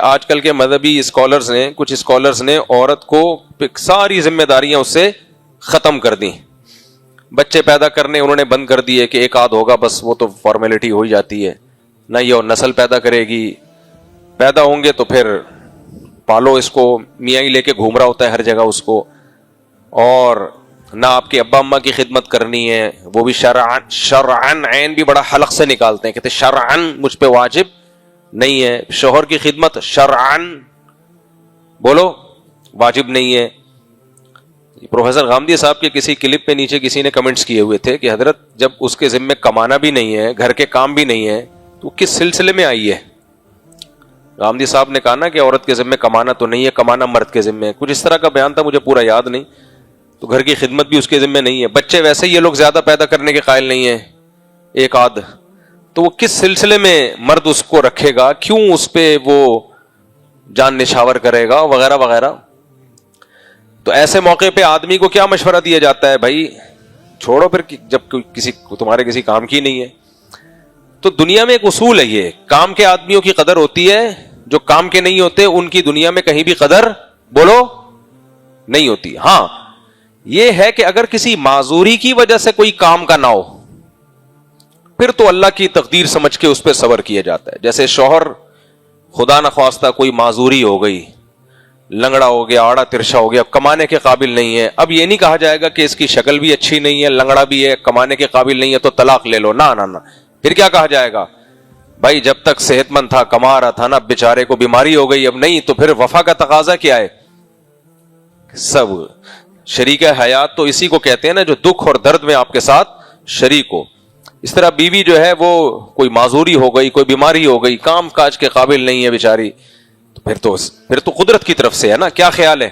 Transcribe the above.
آج کل کے مذہبی اسکالرز نے، کچھ اسکالرز نے عورت کو ساری ذمہ داریاں اس سے ختم کر دیں. بچے پیدا کرنے انہوں نے بند کر دیے کہ ایک آدھ ہوگا بس، وہ تو فارمیلٹی ہو ہی جاتی ہے. نہ یہ اور نسل پیدا کرے گی، پیدا ہوں گے تو پھر پالو اس کو، میاں ہی لے کے گھوم رہا ہوتا ہے ہر جگہ اس کو. اور نہ آپ کے ابا اماں کی خدمت کرنی ہے، وہ بھی شرعن عین بھی بڑا حلق سے نکالتے ہیں، کہتے شرعن مجھ پہ واجب نہیں ہے. شوہر کی خدمت شرعن بولو واجب نہیں ہے. پروفیسر غامدی صاحب کے کسی کلپ پہ نیچے کسی نے کمنٹس کیے ہوئے تھے کہ حضرت جب اس کے ذمہ کمانا بھی نہیں ہے، گھر کے کام بھی نہیں ہے، تو کس سلسلے میں آئی ہے؟ غامدی صاحب نے کہا نا کہ عورت کے ذمہ کمانا تو نہیں ہے، کمانا مرد کے ذمہ ہے. کچھ اس طرح کا بیان تھا، مجھے پورا یاد نہیں. تو گھر کی خدمت بھی اس کے ذمہ نہیں ہے. بچے ویسے ہی یہ لوگ زیادہ پیدا کرنے کے قائل نہیں ہیں، ایک آدھ، تو وہ کس سلسلے میں مرد اس کو رکھے گا، کیوں اس پہ وہ جان نچھاور کرے گا وغیرہ وغیرہ. تو ایسے موقع پہ آدمی کو کیا مشورہ دیا جاتا ہے؟ بھائی چھوڑو پھر، جب تمہارے کسی کام کی نہیں ہے. تو دنیا میں ایک اصول ہے، یہ کام کے آدمیوں کی قدر ہوتی ہے، جو کام کے نہیں ہوتے ان کی دنیا میں کہیں بھی قدر بولو نہیں ہوتی. ہاں یہ ہے کہ اگر کسی معذوری کی وجہ سے کوئی کام کا نہ ہو، پھر تو اللہ کی تقدیر سمجھ کے اس پہ صبر کیا جاتا ہے. جیسے شوہر خدا نخواستہ کوئی معذوری ہو گئی، لنگڑا ہو گیا، آڑا ترشا ہو گیا، کمانے کے قابل نہیں ہے. اب یہ نہیں کہا جائے گا کہ اس کی شکل بھی اچھی نہیں ہے، لنگڑا بھی ہے، کمانے کے قابل نہیں ہے تو طلاق لے لو. نہ نہ نہ، پھر کیا کہا جائے گا؟ بھائی جب تک صحت مند تھا، کما رہا تھا نا، بیچارے کو بیماری ہو گئی، اب نہیں، تو پھر وفا کا تقاضا کیا ہے؟ سب شریک حیات تو اسی کو کہتے ہیں نا جو دکھ اور درد میں آپ کے ساتھ شریک ہو. اس طرح بیوی جو ہے وہ کوئی معذوری ہو گئی، کوئی بیماری ہو گئی، کام کاج کے قابل نہیں ہے بیچاری، تو پھر تو قدرت کی طرف سے ہے نا. کیا خیال ہے؟